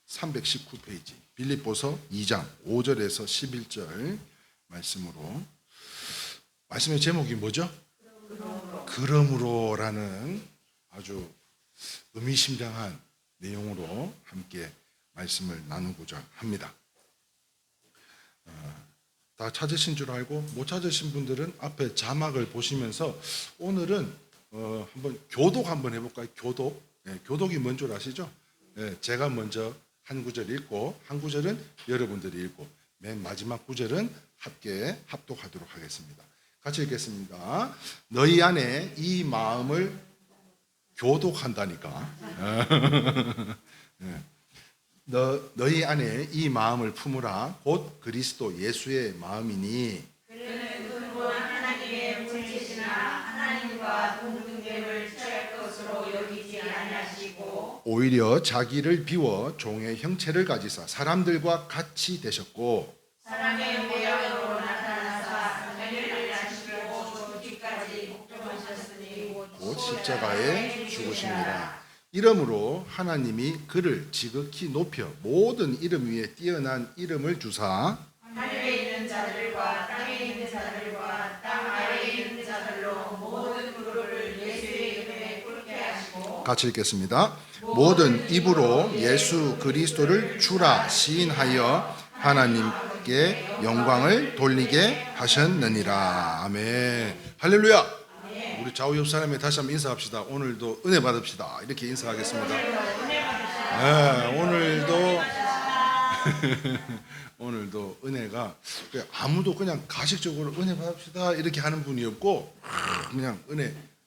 319페이지 빌립보서 2장 5절에서 11절 말씀으로. 말씀의 제목이 뭐죠? 그러므로라는 아주 의미심장한 내용으로 함께 말씀을 나누고자 합니다. 다 찾으신 줄 알고 못 찾으신 분들은 앞에 자막을 보시면서 오늘은 한번 교독 한번 해볼까요? 교독. 교독이 뭔 줄 아시죠? 제가 먼저 한 구절 읽고 한 구절은 여러분들이 읽고 맨 마지막 구절은 함께 합독하도록 하겠습니다. 같이 읽겠습니다. 너희 안에 이 마음을 교독한다니까. 너희 안에 이 마음을 품으라. 곧 그리스도 예수의 마음이니 그는 근본 하나님의 본체시나 하나님과 동등됨을 취할 것으로 여기지 아니하시고 오히려 자기를 비워 종의 형체를 가지사 사람들과 같이 되셨고 사람의 모양으로 나타나사 자기를 낮추시고 죽기까지 복종하셨으니 곧 십자가에 죽으십니다. 이러므로 하나님이 그를 지극히 높여 모든 이름 위에 뛰어난 이름을 주사 하늘에 있는 자들과 땅에 있는 자들과 땅 아래에 있는 자들로 모든 무릎을 예수의 이름에 꿇게 하시고 같이 읽겠습니다. 모든 입으로 예수 그리스도를 주라 시인하여 하나님께 영광을 돌리게 하셨느니라. 아멘. 할렐루야. 우리 좌우 옆 사람에 다시 한번 인사합시다. 오늘도 은혜 받읍시다. 이렇게 인사하겠습니다. 오늘도 은혜가 아무도 그냥 가식적으로 은혜 받읍시다 이렇게 하는 분이 없고 그냥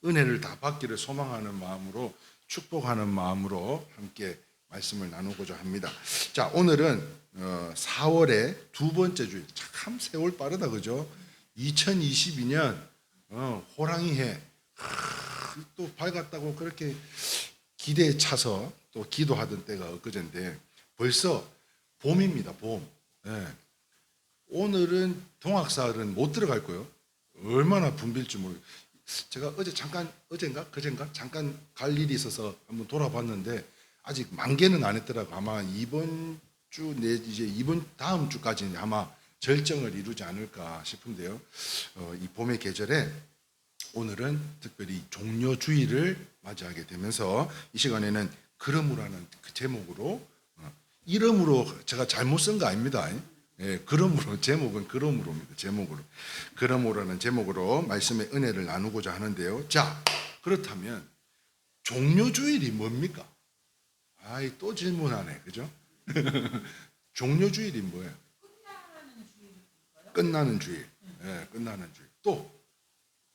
은혜를 다 받기를 소망하는 마음으로 축복하는 마음으로 함께 말씀을 나누고자 합니다. 자, 오늘은 4월의 두 번째 주일. 참 세월 빠르다, 그죠? 2022년 호랑이 해. 또 밝았다고 그렇게 기대에 차서 또 기도하던 때가 엊그제인데 벌써 봄입니다. 봄. 오늘은 동학사을은 못 들어갈 거예요. 얼마나 붐빌지 모르겠어요. 제가 어젠가 그젠가 잠깐 갈 일이 있어서 한번 돌아봤는데 아직 만개는 안 했더라고. 아마 이번 주 이제 이번 다음 주까지는 아마 절정을 이루지 않을까 싶은데요. 이 봄의 계절에 오늘은 특별히 종려주의를 맞이하게 되면서 이 시간에는 그러므로라는 그 제목으로 이름으로 제가 잘못 쓴 거 아닙니다. 그러므로 제목은 그러므로입니다. 제목으로 그러므로라는 제목으로 말씀의 은혜를 나누고자 하는데요. 자, 그렇다면 종려주일이 뭡니까? 또 질문하네, 그죠? 종려주일이 뭐예요? 끝나는 주일. 끝나는 주일. 또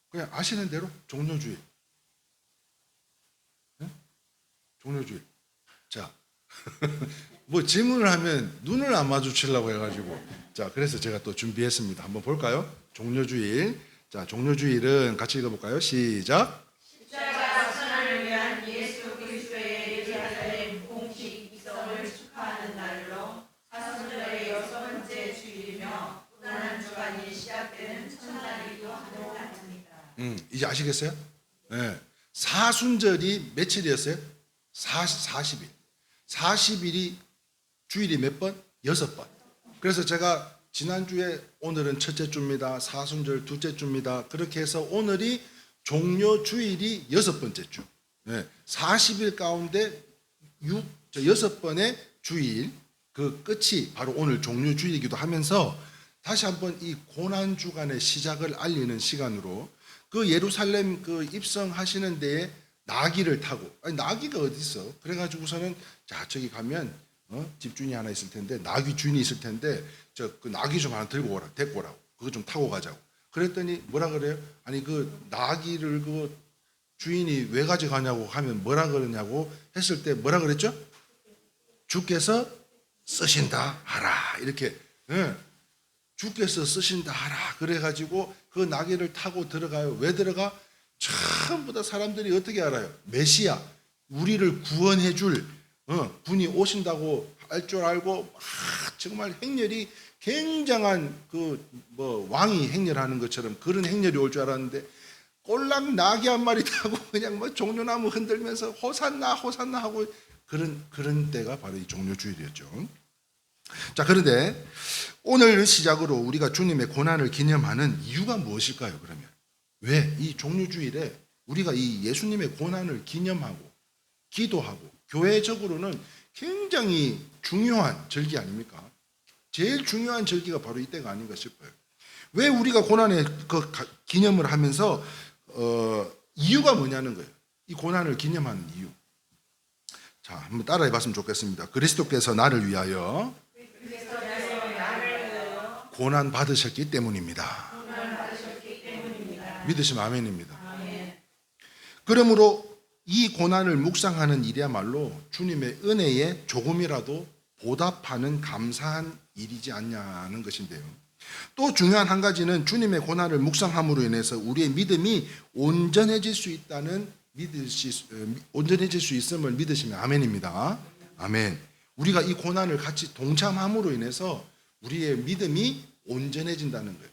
그냥 아시는 대로 종려주일. 종려주일. 자, 뭐 질문을 하면 눈을 안 마주치려고 해가지고 자, 그래서 제가 또 준비했습니다. 한번 볼까요? 종려주일. 자, 종려주일은 같이 읽어볼까요? 시작. 십자가 선언을 위한 예수 그리스도의 예루살렘 공식 입성을 축하하는 날로 사순절의 여섯 번째 주일이며 고난한 주간이 시작되는 첫날이기도 하는 날입니다. 이제 아시겠어요? 사순절이 며칠이었어요? 40일. 40일이 주일이 몇 번? 6번. 그래서 제가 지난주에 오늘은 첫째 주입니다. 사순절 둘째 주입니다. 그렇게 해서 오늘이 종려주일이 6번째 주. 40일 가운데 6번의 주일, 그 끝이 바로 오늘 종려주일이기도 하면서 다시 한번 이 고난주간의 시작을 알리는 시간으로 그 예루살렘 그 입성하시는 데에 나귀를 타고, 나귀가 어디 있어? 그래가지고서는 자, 저기 가면 집주인이 하나 있을 텐데 나귀 주인이 있을 텐데 그 나귀 좀 하나 데리고 오라고, 그거 좀 타고 가자고. 그랬더니 뭐라 그래요? 아니 그 나귀를 그 주인이 왜 가져가냐고 하면 뭐라 그러냐고 했을 때 뭐라 그랬죠? 주께서 쓰신다 하라. 이렇게 주께서 쓰신다 하라. 그래가지고 그 나귀를 타고 들어가요. 왜 들어가? 전부 다 사람들이 어떻게 알아요? 메시아, 우리를 구원해 줄 분이 오신다고 알 줄 알고 정말 행렬이 굉장한 왕이 행렬하는 것처럼 그런 행렬이 올 줄 알았는데 꼴랑 나귀 한 마리 타고 그냥 종려나무 흔들면서 호산나 호산나 하고 그런 때가 바로 이 종료주일이었죠. 자, 그런데 오늘 시작으로 우리가 주님의 고난을 기념하는 이유가 무엇일까요? 그러면 왜 이 종료주일에 우리가 이 예수님의 고난을 기념하고 기도하고 교회적으로는 굉장히 중요한 절기 아닙니까? 제일 중요한 절기가 바로 이때가 아닌가 싶어요. 왜 우리가 고난의 기념을 하면서 이유가 뭐냐는 거예요. 이 고난을 기념하는 이유. 자, 한번 따라해 봤으면 좋겠습니다. 그리스도께서 나를 위하여 고난 받으셨기 때문입니다. 믿으시면 아멘입니다. 그러므로 이 고난을 묵상하는 일이야말로 주님의 은혜에 조금이라도 보답하는 감사한 일이지 않냐는 것인데요. 또 중요한 한 가지는 주님의 고난을 묵상함으로 인해서 우리의 믿음이 온전해질 수 있음을 믿으시면 아멘입니다. 아멘. 우리가 이 고난을 같이 동참함으로 인해서 우리의 믿음이 온전해진다는 거예요.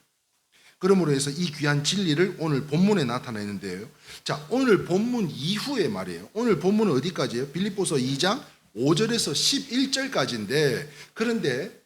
그러므로 해서 이 귀한 진리를 오늘 본문에 나타나 있는데요. 자, 오늘 본문 이후에 말이에요. 오늘 본문은 어디까지예요? 빌립보서 2장 5절에서 11절까지인데, 그런데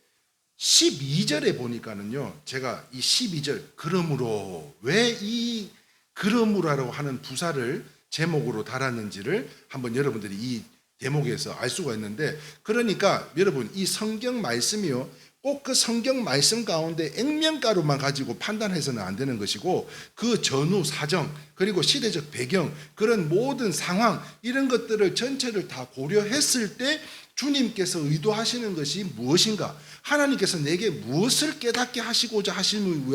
12절에 보니까는요, 제가 이 12절 그러므로, 왜 이 그러므로라고 하는 부사를 제목으로 달았는지를 한번 여러분들이 이 대목에서 알 수가 있는데, 그러니까 여러분 이 성경 말씀이요, 꼭 그 성경 말씀 가운데 액면가루만 가지고 판단해서는 안 되는 것이고, 그 전후 사정 그리고 시대적 배경, 그런 모든 상황, 이런 것들을 전체를 다 고려했을 때 주님께서 의도하시는 것이 무엇인가, 하나님께서 내게 무엇을 깨닫게 하시고자 하시는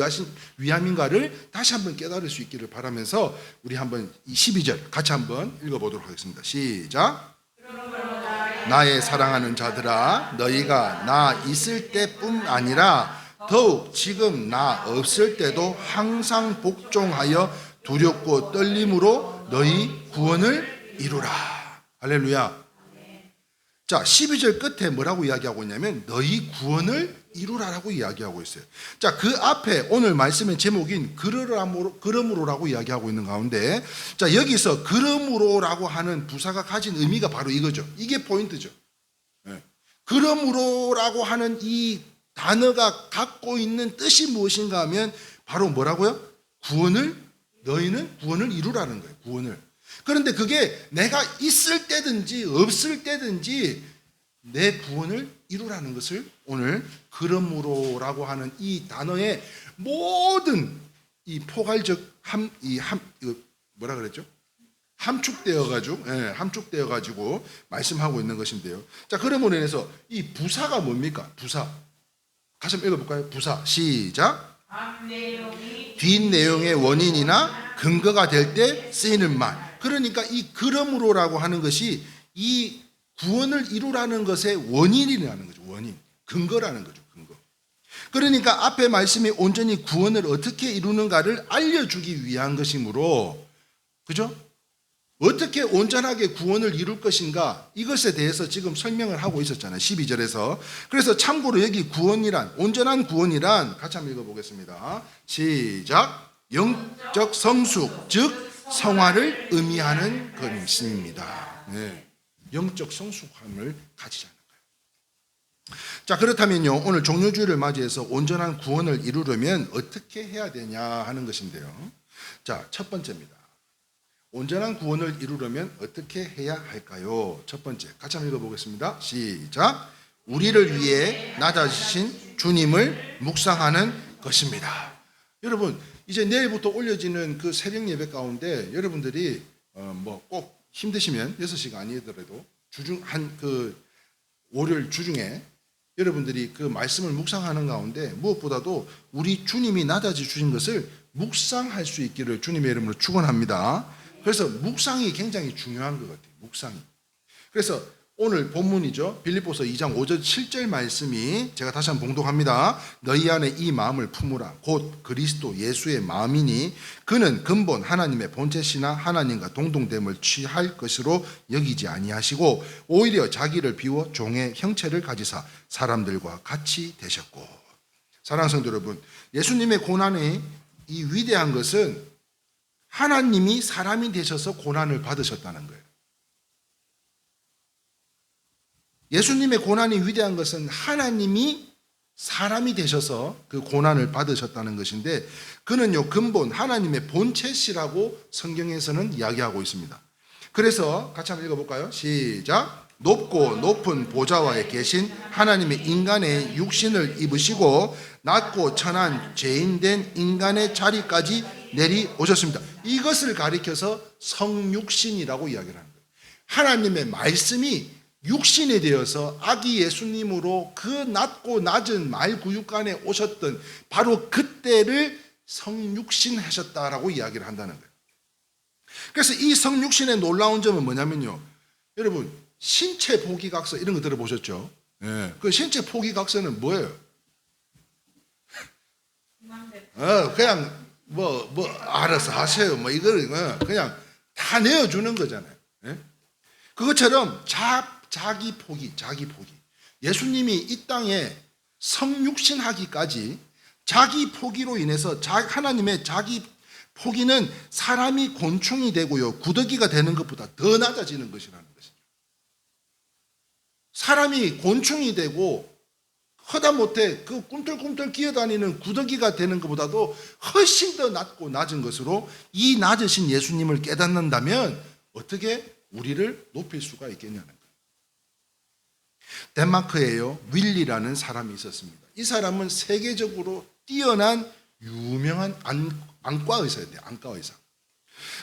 위함인가를 다시 한번 깨달을 수 있기를 바라면서 우리 한번 이 12절 같이 한번 읽어보도록 하겠습니다. 시작. 나의 사랑하는 자들아, 너희가 나 있을 때뿐 아니라 더욱 지금 나 없을 때도 항상 복종하여 두렵고 떨림으로 너희 구원을 이루라. 할렐루야. 자, 12절 끝에 뭐라고 이야기하고 있냐면 너희 구원을 이루라라고 이야기하고 있어요. 자, 그 앞에 오늘 말씀의 제목인 그러므로라고 이야기하고 있는 가운데, 자, 여기서 그러므로라고 하는 부사가 가진 의미가 바로 이거죠. 이게 포인트죠. 네. 그러므로라고 하는 이 단어가 갖고 있는 뜻이 무엇인가 하면 바로 뭐라고요? 너희는 구원을 이루라는 거예요. 구원을. 그런데 그게 내가 있을 때든지 없을 때든지 내 구원을 이루라는 것을 오늘 그러므로라고 하는 이 단어의 모든 이 포괄적 뭐라 그랬죠? 함축되어 가지고 말씀하고 있는 것인데요. 자, 그러므로 인해서 이 부사가 뭡니까? 부사. 다시 한번 읽어볼까요? 부사. 시작. 뒷내용의 원인이나 근거가 될 때 쓰이는 말. 그러니까 이 그러므로라고 하는 것이 이 구원을 이루라는 것의 원인이라는 거죠. 원인. 근거라는 거죠. 근거. 그러니까 앞에 말씀이 온전히 구원을 어떻게 이루는가를 알려주기 위한 것이므로, 그죠? 어떻게 온전하게 구원을 이룰 것인가, 이것에 대해서 지금 설명을 하고 있었잖아요. 12절에서. 그래서 참고로 여기 구원이란, 온전한 구원이란 같이 한번 읽어보겠습니다. 시작. 영적 성숙, 즉 성화를 의미하는 것입니다. 네. 영적 성숙함을 가지자는 거예요. 자, 그렇다면요, 오늘 종료주일을 맞이해서 온전한 구원을 이루려면 어떻게 해야 되냐 하는 것인데요. 자, 첫 번째입니다. 온전한 구원을 이루려면 어떻게 해야 할까요? 첫 번째, 같이 한번 읽어보겠습니다. 시작. 우리를 위해 낮아지신 주님을 묵상하는 것입니다. 여러분, 이제 내일부터 올려지는 그 새벽 예배 가운데 여러분들이 뭐 꼭 힘드시면 6시가 아니더라도 월요일 주중에 여러분들이 그 말씀을 묵상하는 가운데 무엇보다도 우리 주님이 낮아져 주신 것을 묵상할 수 있기를 주님의 이름으로 축원합니다. 그래서 묵상이 굉장히 중요한 것 같아요. 묵상이. 그래서 오늘 본문이죠. 빌립보서 2장 5절 7절 말씀이, 제가 다시 한번 봉독합니다. 너희 안에 이 마음을 품으라. 곧 그리스도 예수의 마음이니 그는 근본 하나님의 본체시나 하나님과 동등됨을 취할 것으로 여기지 아니하시고 오히려 자기를 비워 종의 형체를 가지사 사람들과 같이 되셨고. 사랑하는 성도 여러분, 예수님의 고난의 이 위대한 것은 하나님이 사람이 되셔서 고난을 받으셨다는 거예요. 예수님의 고난이 위대한 것은 하나님이 사람이 되셔서 그 고난을 받으셨다는 것인데, 그는요 근본 하나님의 본체시라고 성경에서는 이야기하고 있습니다. 그래서 같이 한번 읽어볼까요? 시작. 높고 높은 보좌와에 계신 하나님의 인간의 육신을 입으시고 낮고 천한 죄인된 인간의 자리까지 내리오셨습니다. 이것을 가리켜서 성육신이라고 이야기를 하는 거예요. 하나님의 말씀이 육신이 되어서 아기 예수님으로 그 낮고 낮은 말구육간에 오셨던 바로 그때를 성육신 하셨다라고 이야기를 한다는 거예요. 그래서 이 성육신의 놀라운 점은 뭐냐면요, 여러분 신체 포기각서 이런 거 들어보셨죠? 예. 그 신체 포기각서는 뭐예요? 그냥 알아서 하세요. 이걸 그냥 다 내어주는 거잖아요. 예? 그것처럼 자기 포기. 예수님이 이 땅에 성육신하기까지 자기 포기로 인해서 하나님의 자기 포기는 사람이 곤충이 되고요, 구더기가 되는 것보다 더 낮아지는 것이라는 것이죠. 사람이 곤충이 되고 허다못해 그 꿈틀꿈틀 기어다니는 구더기가 되는 것보다도 훨씬 더 낮고 낮은 것으로 이 낮으신 예수님을 깨닫는다면 어떻게 우리를 높일 수가 있겠냐는 거예요. 덴마크에요 윌리라는 사람이 있었습니다. 이 사람은 세계적으로 뛰어난 유명한 안과 의사였대요. 안과 의사.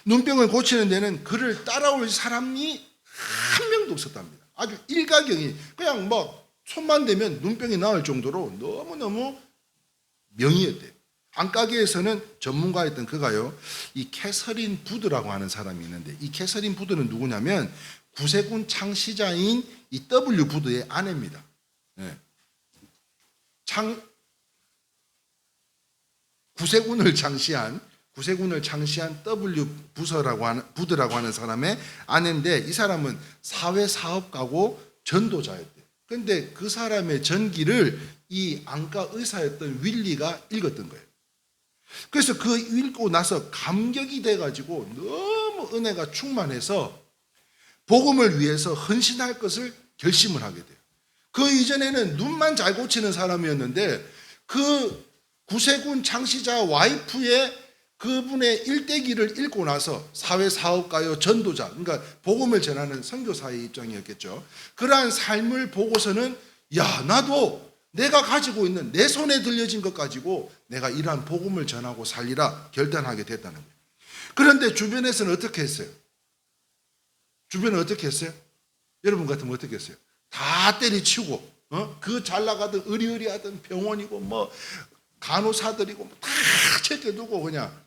눈병을 고치는 데는 그를 따라올 사람이 한 명도 없었답니다. 아주 일가견이 그냥 손만 대면 눈병이 나을 정도로 너무너무 명의였대요. 안과계에서는 전문가였던 그가요, 이 캐서린 부드라고 하는 사람이 있는데, 이 캐서린 부드는 누구냐면 구세군 창시자인 이 W 부드의 아내입니다. 네. 구세군을 창시한 W 부드라고 하는 사람의 아내인데, 이 사람은 사회사업가고 전도자였대요. 그런데 그 사람의 전기를 이 안과 의사였던 윌리가 읽었던 거예요. 그래서 그 읽고 나서 감격이 돼가지고 너무 은혜가 충만해서 복음을 위해서 헌신할 것을 결심을 하게 돼요. 그 이전에는 눈만 잘 고치는 사람이었는데 그 구세군 창시자 와이프의 그분의 일대기를 읽고 나서 사회사업가요, 전도자, 그러니까 복음을 전하는 선교사의 입장이었겠죠. 그러한 삶을 보고서는 나도 내가 가지고 있는 내 손에 들려진 것 가지고 내가 이러한 복음을 전하고 살리라 결단하게 됐다는 거예요. 그런데 주변에서는 어떻게 했어요? 주변은 어떻게 했어요? 여러분 같으면 어떻게 했어요? 다 때리치고 그 잘 나가던 의리의리하던 병원이고 간호사들이고 다 제껴두고 그냥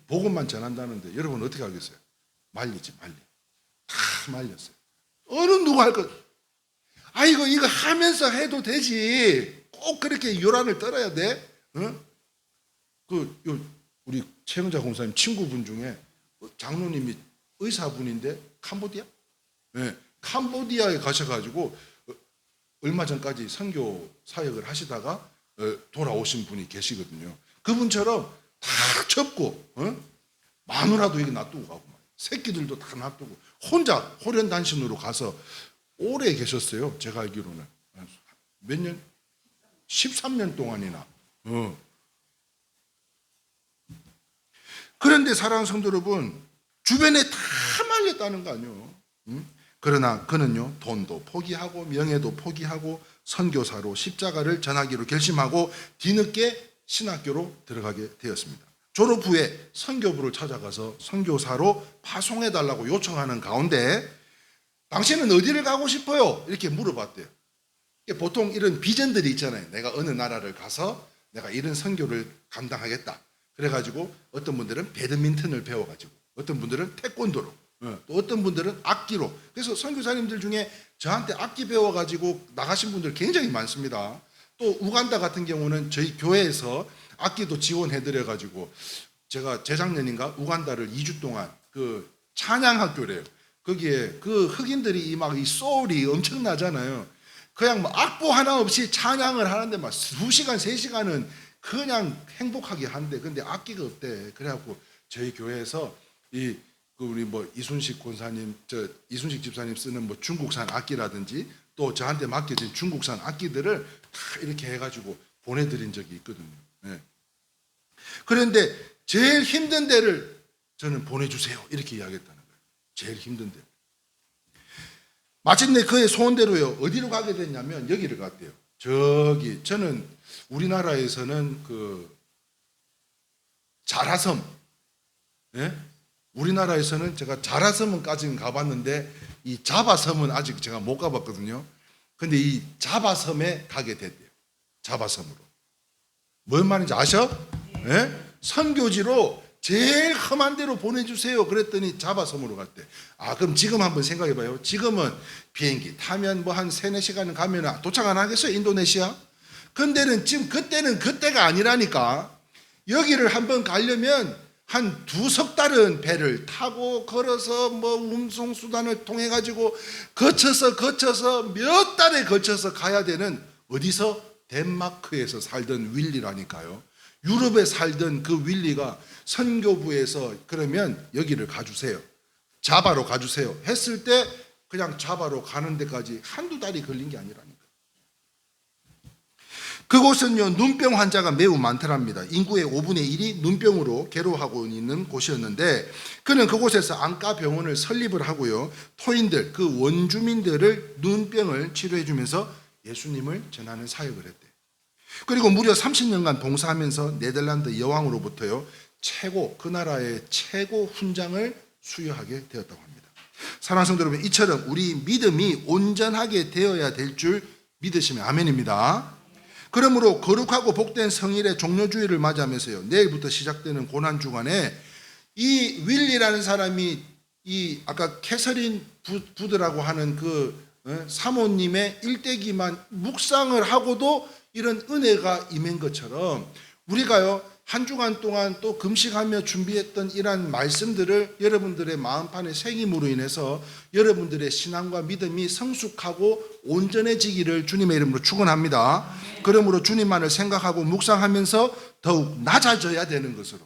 복음만 전한다는데 여러분 어떻게 하겠어요? 말리지. 다 말렸어요. 어느 누구 할 것? 아이고 이거 하면서 해도 되지. 꼭 그렇게 요란을 떨어야 돼? 우리 최영자 공사님 친구분 중에 장로님이 의사분인데 캄보디아? 네, 캄보디아에 가셔가지고 얼마 전까지 선교 사역을 하시다가 돌아오신 분이 계시거든요. 그분처럼 다 접고 마누라도 이게 놔두고 가고 새끼들도 다 놔두고 혼자 호련단신으로 가서 오래 계셨어요. 제가 알기로는 몇 년? 13년 동안이나. 그런데 사랑하는 성도 여러분, 주변에 다 말렸다는 거 아니에요. 그러나 그는요, 돈도 포기하고 명예도 포기하고 선교사로 십자가를 전하기로 결심하고 뒤늦게 신학교로 들어가게 되었습니다. 졸업 후에 선교부를 찾아가서 선교사로 파송해달라고 요청하는 가운데 당신은 어디를 가고 싶어요? 이렇게 물어봤대요. 보통 이런 비전들이 있잖아요. 내가 어느 나라를 가서 내가 이런 선교를 감당하겠다. 그래가지고 어떤 분들은 배드민턴을 배워가지고 어떤 분들은 태권도로 또 어떤 분들은 악기로. 그래서 선교사님들 중에 저한테 악기 배워가지고 나가신 분들 굉장히 많습니다. 또 우간다 같은 경우는 저희 교회에서 악기도 지원해드려가지고 제가 재작년인가 우간다를 2주 동안 그 찬양학교래요. 거기에 그 흑인들이 이 소울이 엄청나잖아요. 그냥 악보 하나 없이 찬양을 하는데 2시간, 3시간은 그냥 행복하게 한대. 근데 악기가 없대. 그래갖고 저희 교회에서 우리 이순식 권사님, 이순식 집사님 쓰는 중국산 악기라든지 또 저한테 맡겨진 중국산 악기들을 다 이렇게 해가지고 보내드린 적이 있거든요. 예. 그런데 제일 힘든 데를 저는 보내주세요 이렇게 이야기했다는 거예요. 제일 힘든 데. 마침내 그의 소원대로요. 어디로 가게 됐냐면 여기를 갔대요. 저기 저는 우리나라에서는 그 자라섬, 예? 우리나라에서는 제가 자라섬은까지는 가봤는데 이 자바섬은 아직 제가 못 가봤거든요. 근데 이 자바섬에 가게 됐대요. 자바섬으로. 뭔 말인지 아셔? 예? 선교지로 제일 험한 데로 보내주세요. 그랬더니 자바섬으로 갔대. 아, 그럼 지금 한번 생각해봐요. 지금은 비행기 타면 뭐 한 3-4시간 가면 도착 안 하겠어요? 인도네시아? 근데는 지금 그때는 그때가 아니라니까. 여기를 한번 가려면 한 2석 달은 배를 타고 걸어서 뭐 운송수단을 통해 가지고 거쳐서 몇 달에 걸쳐서 가야 되는, 어디서? 덴마크에서 살던 윌리라니까요. 유럽에 살던 그 윌리가 선교부에서 그러면 여기를 가주세요, 자바로 가주세요 했을 때 그냥 자바로 가는 데까지 1-2달이 걸린 게 아니라니까. 그곳은요, 눈병 환자가 매우 많더랍니다. 인구의 5분의 1이 눈병으로 괴로워하고 있는 곳이었는데, 그는 그곳에서 안과 병원을 설립을 하고요, 토인들, 그 원주민들을 눈병을 치료해 주면서 예수님을 전하는 사역을 했대요. 그리고 무려 30년간 봉사하면서 네덜란드 여왕으로부터요, 그 나라의 최고 훈장을 수여하게 되었다고 합니다. 사랑하는 성도 여러분, 이처럼 우리 믿음이 온전하게 되어야 될 줄 믿으시면 아멘입니다. 그러므로 거룩하고 복된 성일의 종료주의를 맞이하면서요, 내일부터 시작되는 고난주간에 이 윌리라는 사람이 이 아까 캐서린 부드라고 하는 그 사모님의 일대기만 묵상을 하고도 이런 은혜가 임한 것처럼 우리가요, 한 주간 동안 또 금식하며 준비했던 이러한 말씀들을 여러분들의 마음판의 생임으로 인해서 여러분들의 신앙과 믿음이 성숙하고 온전해지기를 주님의 이름으로 축원합니다. 그러므로 주님만을 생각하고 묵상하면서 더욱 낮아져야 되는 것으로,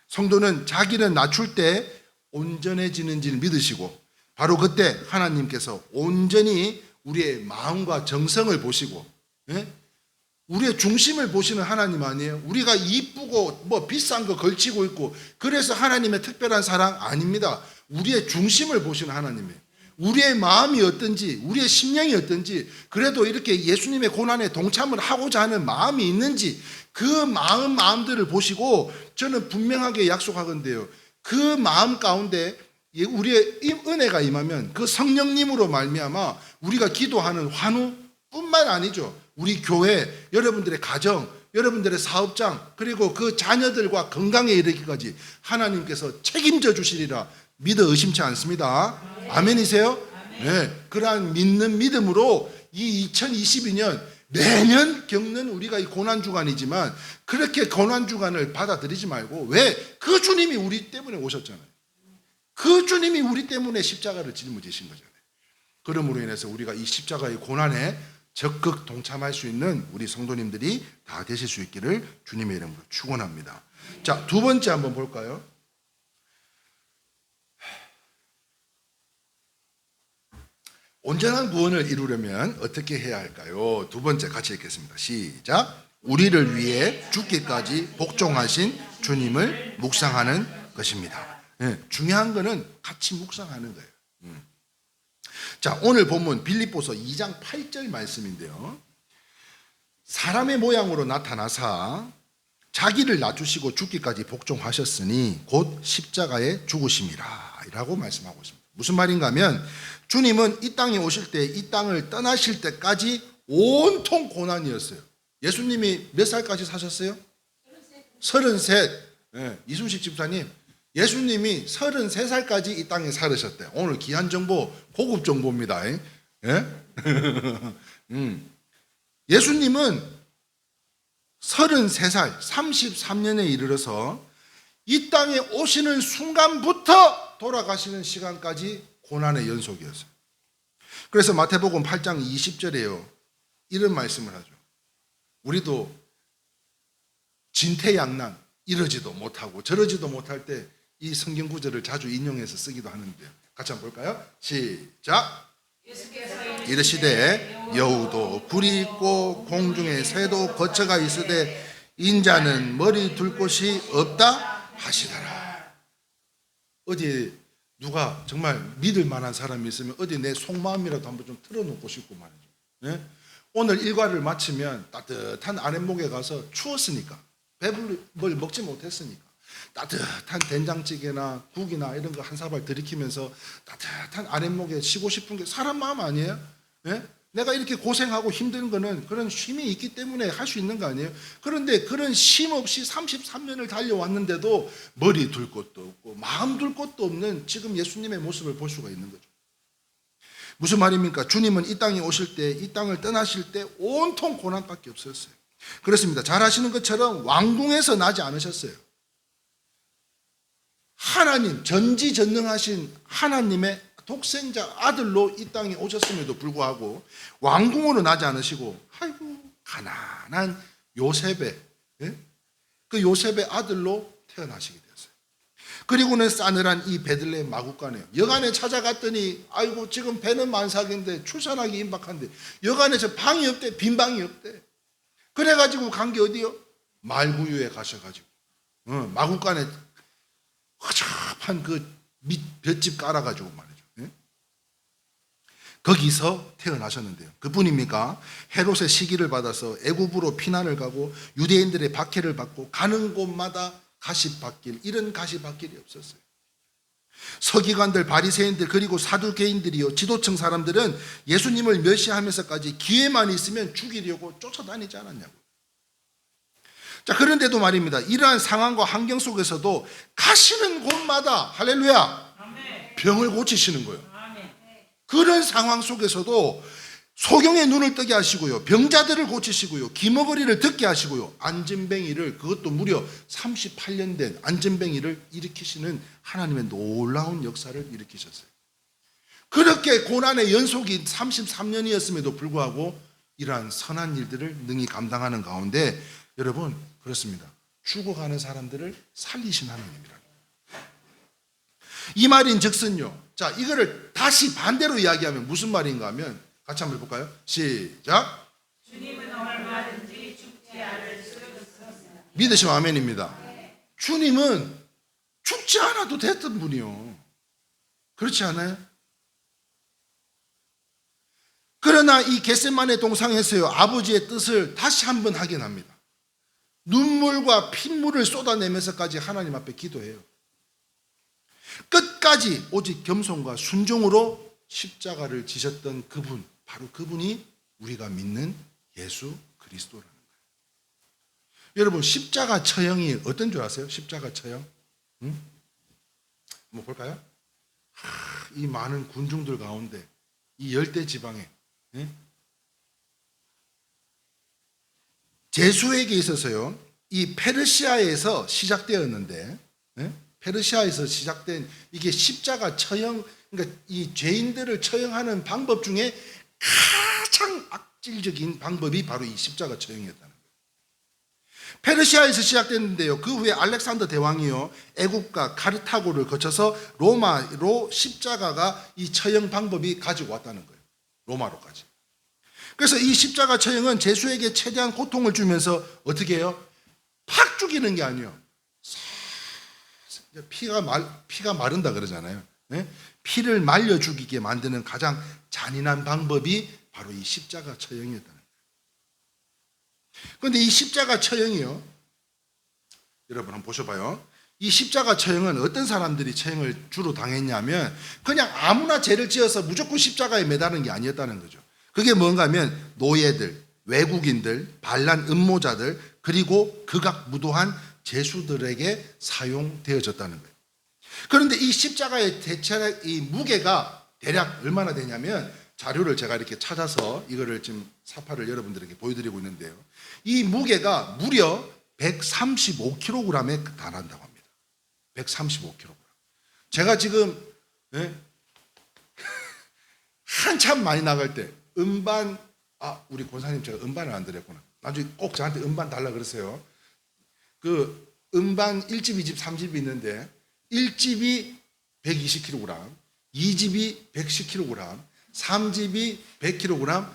성도는 자기를 낮출 때 온전해지는지를 믿으시고, 바로 그때 하나님께서 온전히 우리의 마음과 정성을 보시고, 우리의 중심을 보시는 하나님 아니에요? 우리가 이쁘고 뭐 비싼 거 걸치고 있고 그래서 하나님의 특별한 사랑 아닙니다. 우리의 중심을 보시는 하나님이에요. 우리의 마음이 어떤지, 우리의 심령이 어떤지, 그래도 이렇게 예수님의 고난에 동참을 하고자 하는 마음이 있는지, 그 마음들을 보시고, 저는 분명하게 약속하건대요, 그 마음 가운데 우리의 은혜가 임하면 그 성령님으로 말미암아 우리가 기도하는 환우뿐만 아니죠, 우리 교회, 여러분들의 가정, 여러분들의 사업장, 그리고 그 자녀들과 건강에 이르기까지 하나님께서 책임져 주시리라 믿어 의심치 않습니다. 아멘이세요? 네, 그러한 믿는 믿음으로 이 2022년 매년 겪는 우리가 이 고난주간이지만 그렇게 고난주간을 받아들이지 말고, 왜? 그 주님이 우리 때문에 오셨잖아요. 그 주님이 우리 때문에 십자가를 짊어지신 거잖아요. 그러므로 인해서 우리가 이 십자가의 고난에 적극 동참할 수 있는 우리 성도님들이 다 되실 수 있기를 주님의 이름으로 축원합니다. 자, 두 번째 한번 볼까요? 온전한 구원을 이루려면 어떻게 해야 할까요? 두 번째 같이 읽겠습니다. 시작. 우리를 위해 죽기까지 복종하신 주님을 묵상하는 것입니다. 네, 중요한 거는 같이 묵상하는 거예요. 자, 오늘 본문 빌립보서 2장 8절 말씀인데요, 사람의 모양으로 나타나사 자기를 낮추시고 죽기까지 복종하셨으니 곧 십자가에 죽으심이라 라고 말씀하고 있습니다. 무슨 말인가 하면, 주님은 이 땅에 오실 때, 이 땅을 떠나실 때까지 온통 고난이었어요. 예수님이 몇 살까지 사셨어요? 33. 네, 이순식 집사님, 예수님이 33살까지 이 땅에 살으셨대요. 오늘 귀한 정보, 고급 정보입니다. 예? 예수님은 33살, 33년에 이르러서 이 땅에 오시는 순간부터 돌아가시는 시간까지 고난의 연속이었어요. 그래서 마태복음 8장 20절에요, 이런 말씀을 하죠. 우리도 진퇴양난, 이러지도 못하고 저러지도 못할 때 이 성경 구절을 자주 인용해서 쓰기도 하는데요. 같이 한번 볼까요? 시작. 이르시되 여우도 굴이 있고 공중에 새도 거처가 있으되 인자는 머리 둘 곳이 없다 하시더라. 어디 누가 정말 믿을 만한 사람이 있으면 어디 내 속마음이라도 한번 좀 틀어놓고 싶고 말이죠. 예? 오늘 일과를 마치면 따뜻한 아랫목에 가서 추웠으니까 배불리 뭘 먹지 못했으니까 따뜻한 된장찌개나 국이나 이런 거 한 사발 들이키면서 따뜻한 아랫목에 쉬고 싶은 게 사람 마음 아니에요? 예? 내가 이렇게 고생하고 힘든 거는 그런 쉼이 있기 때문에 할 수 있는 거 아니에요? 그런데 그런 쉼 없이 33년을 달려왔는데도 머리 둘 곳도 없고 마음 둘 곳도 없는 지금 예수님의 모습을 볼 수가 있는 거죠. 무슨 말입니까? 주님은 이 땅에 오실 때, 이 땅을 떠나실 때 온통 고난밖에 없었어요. 그렇습니다. 잘 아시는 것처럼 왕궁에서 나지 않으셨어요. 하나님, 전지전능하신 하나님의 독생자 아들로 이 땅에 오셨음에도 불구하고 왕궁으로 나지 않으시고 아이고 가난한 요셉의 그 요셉의 아들로 태어나시게 되었어요. 그리고는 싸늘한 이 베들레헴 마구간에 여간에 찾아갔더니 아이고 지금 배는 만삭인데 출산하기 임박한데 여간에서 방이 없대. 빈 방이 없대. 그래가지고 간 게 어디요? 말구유에 가셔가지고 마구간에 허접한 그 볏집 깔아가지고 말이죠. 거기서 태어나셨는데요. 그뿐입니까? 헤롯의 시기를 받아서 애굽으로 피난을 가고 유대인들의 박해를 받고 가는 곳마다 가시밭길, 이런 가시밭길이 없었어요. 서기관들, 바리새인들 그리고 사두개인들이요, 지도층 사람들은 예수님을 멸시하면서까지 기회만 있으면 죽이려고 쫓아다니지 않았냐고요. 자, 그런데도 말입니다. 이러한 상황과 환경 속에서도 가시는 곳마다 할렐루야 병을 고치시는 거예요. 그런 상황 속에서도 소경의 눈을 뜨게 하시고요, 병자들을 고치시고요, 기머거리를 듣게 하시고요, 안진뱅이를, 그것도 무려 38년 된 안진뱅이를 일으키시는 하나님의 놀라운 역사를 일으키셨어요. 그렇게 고난의 연속이 33년이었음에도 불구하고 이러한 선한 일들을 능히 감당하는 가운데 여러분 그렇습니다. 죽어가는 사람들을 살리신 하나님이라. 이 말인즉슨요. 자, 이거를 다시 반대로 이야기하면 무슨 말인가 하면 같이 한번 해볼까요? 시작. 주님은 얼마든지 죽지 않을 수 있습니다. 믿으시면 아멘입니다. 주님은 죽지 않아도 됐던 분이요. 그렇지 않아요? 그러나 이 겟세마네 동상에서요, 아버지의 뜻을 다시 한번 하긴 합니다. 눈물과 핏물을 쏟아내면서까지 하나님 앞에 기도해요. 끝까지 오직 겸손과 순종으로 십자가를 지셨던 그분, 바로 그분이 우리가 믿는 예수 그리스도라는 거예요. 여러분, 십자가 처형이 어떤 줄 아세요? 십자가 처형? 한번 볼까요? 이 많은 군중들 가운데 이 열대 지방에 제수에게 있어서요, 이 페르시아에서 시작되었는데, 페르시아에서 시작된 이게 십자가 처형, 그러니까 이 죄인들을 처형하는 방법 중에 가장 악질적인 방법이 바로 이 십자가 처형이었다는 거예요. 페르시아에서 시작됐는데요, 그 후에 알렉산더 대왕이요, 애국과 카르타고를 거쳐서 로마로 십자가가 이 처형 방법이 가지고 왔다는 거예요. 로마로까지. 그래서 이 십자가 처형은 제수에게 최대한 고통을 주면서 어떻게 해요? 팍 죽이는 게 아니에요. 피가 마른다 그러잖아요. 피를 말려 죽이게 만드는 가장 잔인한 방법이 바로 이 십자가 처형이었다는 거예요. 그런데 이 십자가 처형이요, 여러분 한번 보셔봐요. 이 십자가 처형은 어떤 사람들이 처형을 주로 당했냐면 그냥 아무나 죄를 지어서 무조건 십자가에 매다는 게 아니었다는 거죠. 그게 뭔가 하면 노예들, 외국인들, 반란 음모자들, 그리고 극악무도한 죄수들에게 사용되어졌다는 거예요. 그런데 이 십자가의 대체 이 무게가 대략 얼마나 되냐면, 자료를 제가 이렇게 찾아서 이거를 지금 사파를 여러분들에게 보여드리고 있는데요, 이 무게가 무려 135kg에 달한다고 합니다. 135kg. 제가 지금 한참 많이 나갈 때 음반, 우리 권사님 제가 음반을 안 드렸구나. 나중에 꼭 저한테 음반 달라 그러세요. 그 음반 1집, 2집, 3집이 있는데 1집이 120kg, 2집이 110kg, 3집이 100kg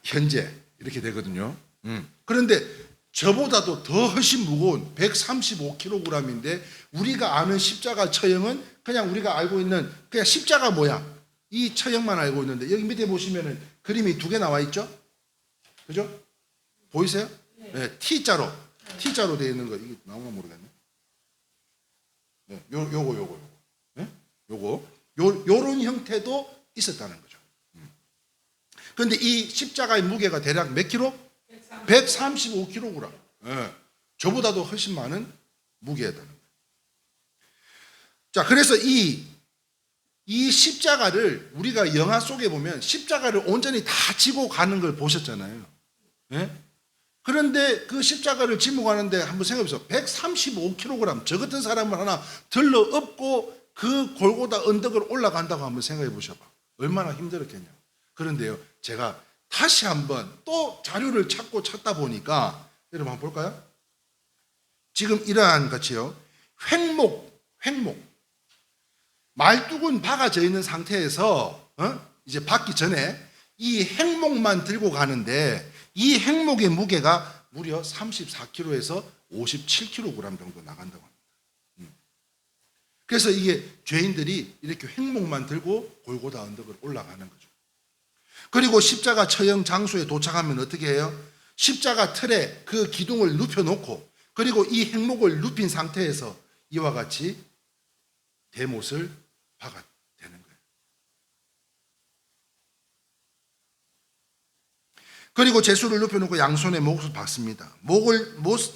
현재 이렇게 되거든요. 그런데 저보다도 더 훨씬 무거운 135kg인데 우리가 아는 십자가 처형은 그냥 우리가 알고 있는 그냥 십자가 모양 이 처형만 알고 있는데 여기 밑에 보시면은 그림이 두 개 나와 있죠? 그죠? 보이세요? 네, T자로 되어 있는 거 이게 나오나 모르겠네. 네, 요거. 네? 요런 형태도 있었다는 거죠. 그런데 이 십자가의 무게가 대략 몇 킬로? 135kg. 네, 저보다도 훨씬 많은 무게였다는 거예요. 자, 그래서 이 십자가를 우리가 영화 속에 보면 십자가를 온전히 다 지고 가는 걸 보셨잖아요. 네? 그런데 그 십자가를 지고 가는데 한번 생각해보세요. 135kg 저 같은 사람을 하나 들러 업고 그 골고다 언덕을 올라간다고 한번 생각해 보셔봐. 얼마나 힘들었겠냐. 그런데요, 제가 다시 한번 또 자료를 찾다 보니까 여러분 한번 볼까요? 지금 이러한 것이요. 횡목 말뚝은 박아져 있는 상태에서 이제 박기 전에 이 행목만 들고 가는데 이 행목의 무게가 무려 34kg에서 57kg 정도 나간다고 합니다. 그래서 이게 죄인들이 이렇게 행목만 들고 골고다 언덕을 올라가는 거죠. 그리고 십자가 처형 장소에 도착하면 어떻게 해요? 십자가 틀에 그 기둥을 눕혀놓고 그리고 이 행목을 눕힌 상태에서 이와 같이 대못을 박아 되는 거예요. 그리고 제수를 눕혀놓고 양손에 못을 박습니다.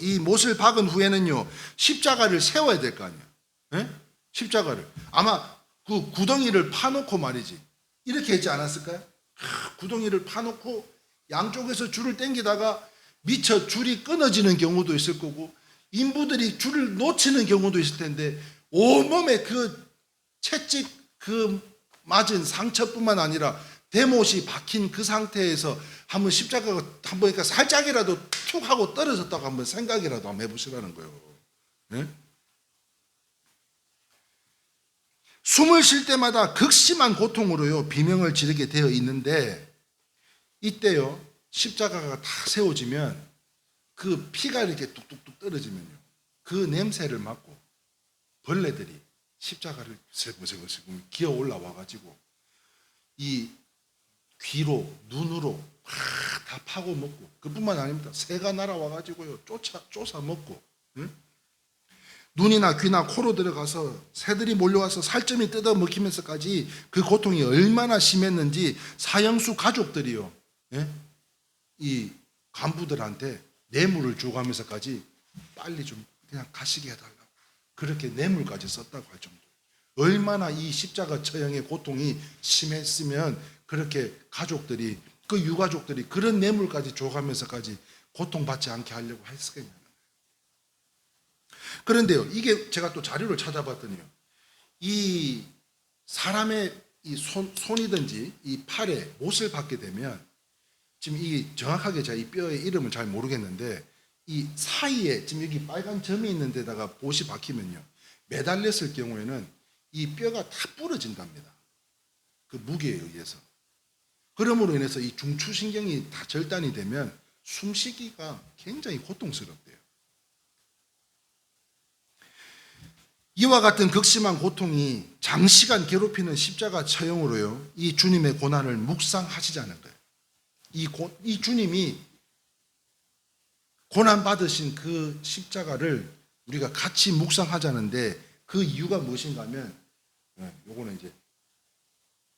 이 못을 박은 후에는요, 십자가를 세워야 될 거 아니에요. 네? 십자가를. 아마 그 구덩이를 파놓고 말이지. 이렇게 했지 않았을까요? 구덩이를 파놓고 양쪽에서 줄을 당기다가 미처 줄이 끊어지는 경우도 있을 거고, 인부들이 줄을 놓치는 경우도 있을 텐데, 온몸에 그 채찍 그 맞은 상처뿐만 아니라 대못이 박힌 그 상태에서 한번 십자가가 한번 그러니까 살짝이라도 툭 하고 떨어졌다고 한번 생각이라도 한번 해보시라는 거예요. 네? 숨을 쉴 때마다 극심한 고통으로요 비명을 지르게 되어 있는데 이때요 십자가가 다 세워지면 그 피가 이렇게 뚝뚝뚝 떨어지면요 그 냄새를 맡고 벌레들이 십자가를 슬금슬금 기어 올라와 가지고 이 귀로 눈으로 다 파고 먹고 그뿐만 아닙니다. 새가 날아와 가지고요 쫓아 먹고 응? 눈이나 귀나 코로 들어가서 새들이 몰려와서 살점이 뜯어 먹히면서까지 그 고통이 얼마나 심했는지 사형수 가족들이요 이 간부들한테 뇌물을 주고하면서까지 빨리 좀 그냥 가시게 해달라고 그렇게 뇌물까지 썼다고 할 정도. 얼마나 이 십자가 처형의 고통이 심했으면 그렇게 가족들이 그 유가족들이 그런 뇌물까지 줘가면서까지 고통받지 않게 하려고 했겠냐. 그런데요, 이게 제가 또 자료를 찾아봤더니요, 이 사람의 이 손이든지 이 팔에 못을 받게 되면 지금 이 정확하게 제가 이 뼈의 이름을 잘 모르겠는데 이 사이에 지금 여기 빨간 점이 있는 데다가 못이 박히면요, 매달렸을 경우에는 이 뼈가 다 부러진답니다. 그 무게에 의해서. 그러므로 인해서 이 중추신경이 다 절단이 되면 숨쉬기가 굉장히 고통스럽대요. 이와 같은 극심한 고통이 장시간 괴롭히는 십자가 처형으로요, 이 주님의 고난을 묵상하시자는 거예요. 이 주님이 고난받으신 그 십자가를 우리가 같이 묵상하자는데 그 이유가 무엇인가 하면, 요거는 이제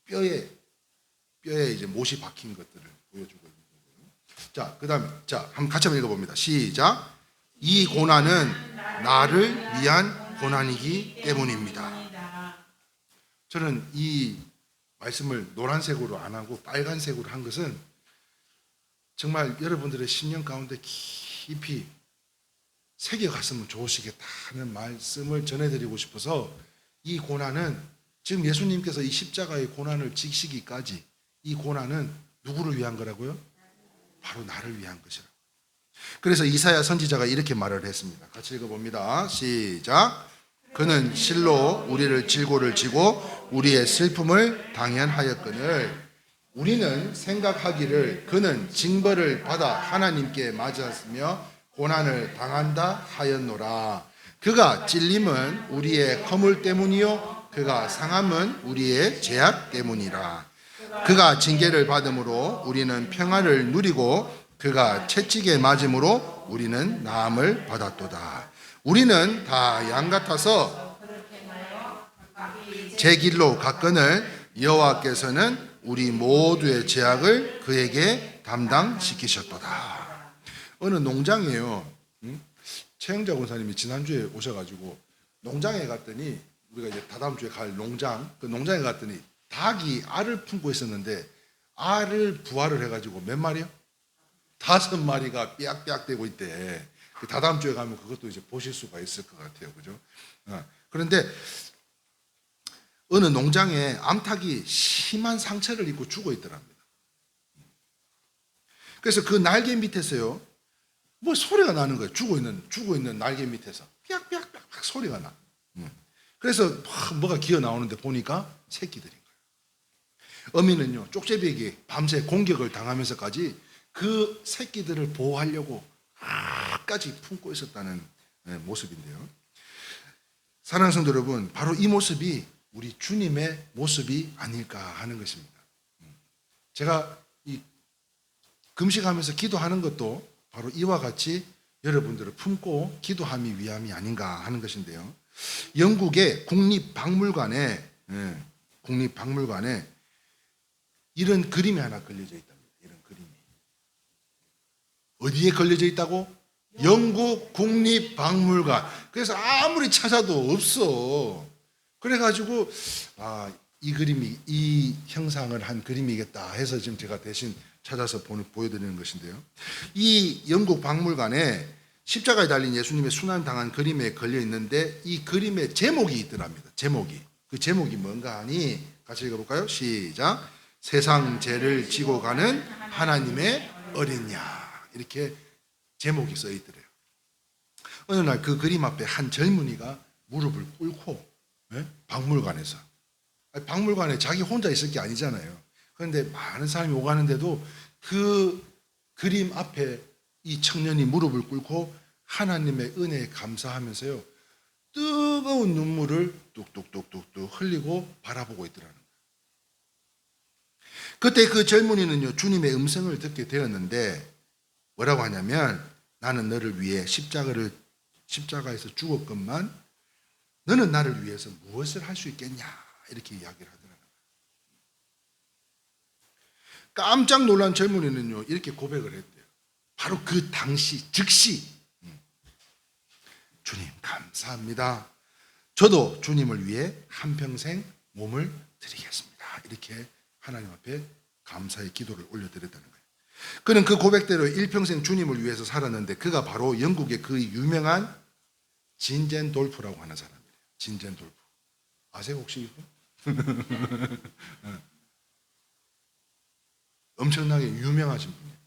뼈에 이제 못이 박힌 것들을 보여주고 있는 거고요. 자, 그 다음에, 한번 같이 한번 읽어봅니다. 시작. 이 고난은 나를 위한 고난이기 때문입니다. 저는 이 말씀을 노란색으로 안 하고 빨간색으로 한 것은 정말 여러분들의 심령 가운데 깊이 새겨갔으면 좋으시겠다 하는 말씀을 전해드리고 싶어서 이 고난은 지금 예수님께서 이 십자가의 고난을 지시기까지 이 고난은 누구를 위한 거라고요? 바로 나를 위한 것이라고. 그래서 이사야 선지자가 이렇게 말을 했습니다. 같이 읽어봅니다. 시작. 그는 실로 우리를 질고를 지고 우리의 슬픔을 당연하였거늘 우리는 생각하기를 그는 징벌을 받아 하나님께 맞았으며 고난을 당한다 하였노라. 그가 찔림은 우리의 허물 때문이요 그가 상함은 우리의 죄악 때문이라. 그가 징계를 받음으로 우리는 평화를 누리고 그가 채찍에 맞음으로 우리는 나음을 받았도다. 우리는 다 양 같아서 제 길로 갔거늘 여호와께서는 우리 모두의 죄악을 그에게 담당시키셨도다. 어느 농장이에요. 최영자 권사님이 지난주에 오셔가지고 농장에 갔더니 우리가 이제 다다음 주에 갈 농장, 그 농장에 갔더니 닭이 알을 품고 있었는데 알을 부화를 해가지고 몇 마리요? 5마리가 삐약삐약대고 있대. 다다음 주에 가면 그것도 이제 보실 수가 있을 것 같아요, 그죠? 그런데 어느 농장에 암탉이 심한 상처를 입고 죽어 있더랍니다. 그래서 그 날개 밑에서요, 뭐 소리가 나는 거예요. 죽어 있는 날개 밑에서 삐약삐약삐약 소리가 나. 그래서 뭐가 기어 나오는데 보니까 새끼들인 거예요. 어미는요, 쪽제비에게 밤새 공격을 당하면서까지 그 새끼들을 보호하려고 끝까지 품고 있었다는 모습인데요. 사랑하는 성도 여러분, 바로 이 모습이 우리 주님의 모습이 아닐까 하는 것입니다. 제가 이 금식하면서 기도하는 것도 바로 이와 같이 여러분들을 품고 기도함이 위함이 아닌가 하는 것인데요. 영국의 국립박물관에 이런 그림이 하나 걸려져 있답니다. 이런 그림이 어디에 걸려져 있다고? 영국 국립박물관. 그래서 아무리 찾아도 없어. 그래가지고 이 그림이 이 형상을 한 그림이겠다 해서 지금 제가 대신 찾아서 보여드리는 것인데요. 이 영국 박물관에 십자가에 달린 예수님의 순환당한 그림에 걸려 있는데 이 그림에 제목이 있더랍니다. 제목이. 그 제목이 뭔가 하니 같이 읽어볼까요? 시작. 세상 죄를 지고 가는 하나님의 어린 양. 이렇게 제목이 써 있더래요. 어느 날 그 그림 앞에 한 젊은이가 무릎을 꿇고 박물관에서, 박물관에 자기 혼자 있을 게 아니잖아요. 그런데 많은 사람이 오가는데도 그 그림 앞에 이 청년이 무릎을 꿇고 하나님의 은혜에 감사하면서요, 뜨거운 눈물을 뚝뚝뚝뚝뚝 흘리고 바라보고 있더라는 거예요. 그때 그 젊은이는요, 주님의 음성을 듣게 되었는데 뭐라고 하냐면, 나는 너를 위해 십자가에서 죽었건만 너는 나를 위해서 무엇을 할 수 있겠냐, 이렇게 이야기를 하더라고요. 깜짝 놀란 젊은이는요, 이렇게 고백을 했대요. 바로 그 당시 즉시 주님 감사합니다. 저도 주님을 위해 한평생 몸을 드리겠습니다. 이렇게 하나님 앞에 감사의 기도를 올려드렸다는 거예요. 그는 그 고백대로 일평생 주님을 위해서 살았는데 그가 바로 영국의 그 유명한 진젠 돌프라고 하는 사람이에요. 진젠 돌프. 아세요 혹시 이분? 엄청나게 유명하신 분이에요.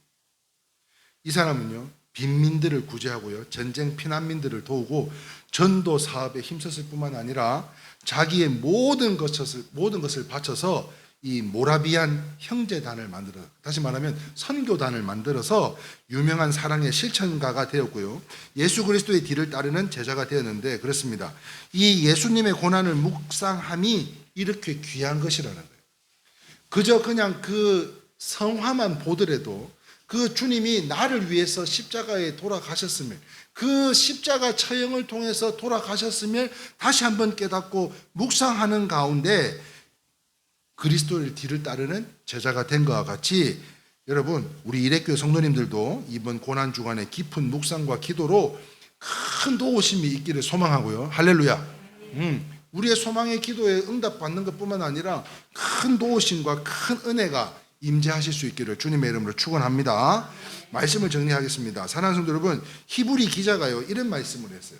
이 사람은요, 빈민들을 구제하고요, 전쟁 피난민들을 도우고 전도 사업에 힘썼을 뿐만 아니라 자기의 모든 것을 바쳐서 이 모라비안 형제단을 만들어, 다시 말하면 선교단을 만들어서 유명한 사랑의 실천가가 되었고요, 예수 그리스도의 뒤를 따르는 제자가 되었는데, 그렇습니다. 이 예수님의 고난을 묵상함이 이렇게 귀한 것이라는 거예요. 그저 그냥 그 성화만 보더라도 그 주님이 나를 위해서 십자가에 돌아가셨음을, 그 십자가 처형을 통해서 돌아가셨음을 다시 한번 깨닫고 묵상하는 가운데 그리스도의 뒤를 따르는 제자가 된 것과 같이, 여러분 우리 일회교회 성도님들도 이번 고난주간의 깊은 묵상과 기도로 큰 도우심이 있기를 소망하고요. 할렐루야. 우리의 소망의 기도에 응답받는 것뿐만 아니라 큰 도우심과 큰 은혜가 임재하실 수 있기를 주님의 이름으로 축원합니다. 말씀을 정리하겠습니다. 사랑하는 성도 여러분, 히브리 기자가요 이런 말씀을 했어요.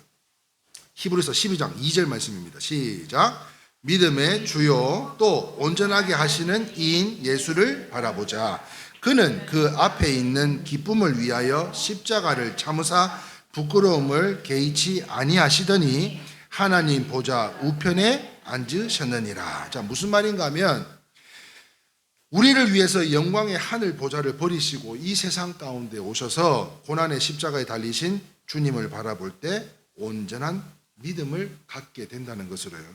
히브리서 12장 2절 말씀입니다. 시작. 믿음의 주요 또 온전하게 하시는 이인 예수를 바라보자. 그는 그 앞에 있는 기쁨을 위하여 십자가를 참으사 부끄러움을 개의치 아니하시더니 하나님 보좌 우편에 앉으셨느니라. 자, 무슨 말인가 하면 우리를 위해서 영광의 하늘 보좌를 버리시고 이 세상 가운데 오셔서 고난의 십자가에 달리신 주님을 바라볼 때 온전한 믿음을 갖게 된다는 것으로요.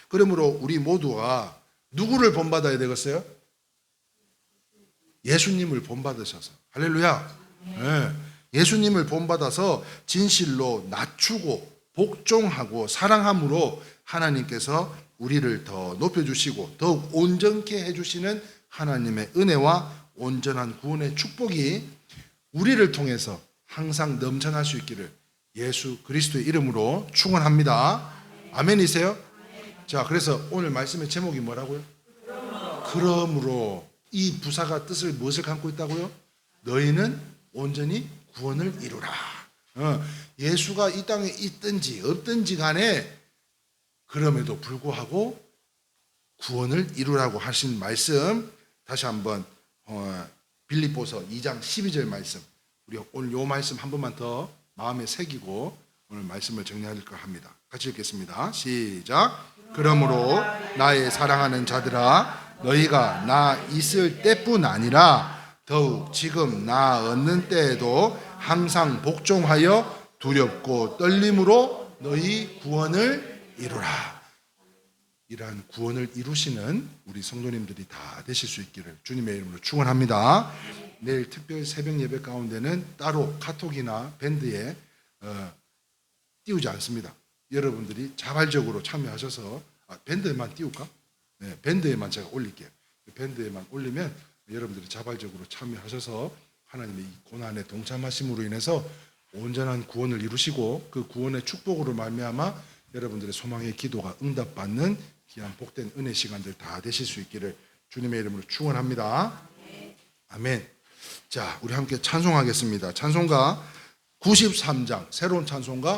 그러므로 우리 모두가 누구를 본받아야 되겠어요? 예수님을 본받으셔서. 할렐루야. 네. 예수님을 본받아서 진실로 낮추고 복종하고 사랑함으로 하나님께서 우리를 더 높여주시고 더욱 온전케 해주시는 하나님의 은혜와 온전한 구원의 축복이 우리를 통해서 항상 넘쳐날 수 있기를 예수 그리스도의 이름으로 축원합니다. 아멘이세요? 자, 그래서 오늘 말씀의 제목이 뭐라고요? 그러므로 이 부사가 뜻을 무엇을 갖고 있다고요? 너희는 온전히 구원을 이루라. 예수가 이 땅에 있든지 없든지 간에 그럼에도 불구하고 구원을 이루라고 하신 말씀 다시 한번 빌립보서 2장 12절 말씀 우리 오늘 요 말씀 한 번만 더 마음에 새기고 오늘 말씀을 정리할까 합니다. 같이 읽겠습니다. 시작. 그러므로 나의 사랑하는 자들아 너희가 나 있을 때뿐 아니라 더욱 지금 나 얻는 때에도 항상 복종하여 두렵고 떨림으로 너희 구원을 이루라. 이러한 구원을 이루시는 우리 성도님들이 다 되실 수 있기를 주님의 이름으로 축원합니다. 내일 특별 새벽 예배 가운데는 따로 카톡이나 밴드에 띄우지 않습니다. 여러분들이 자발적으로 참여하셔서 밴드에만 띄울까? 네, 밴드에만 제가 올릴게요. 밴드에만 올리면 여러분들이 자발적으로 참여하셔서 하나님의 이 고난에 동참하심으로 인해서 온전한 구원을 이루시고 그 구원의 축복으로 말미암아 여러분들의 소망의 기도가 응답받는 귀한 복된 은혜 시간들 다 되실 수 있기를 주님의 이름으로 축원합니다. 아멘. 자, 우리 함께 찬송하겠습니다. 찬송가 93장 새로운 찬송가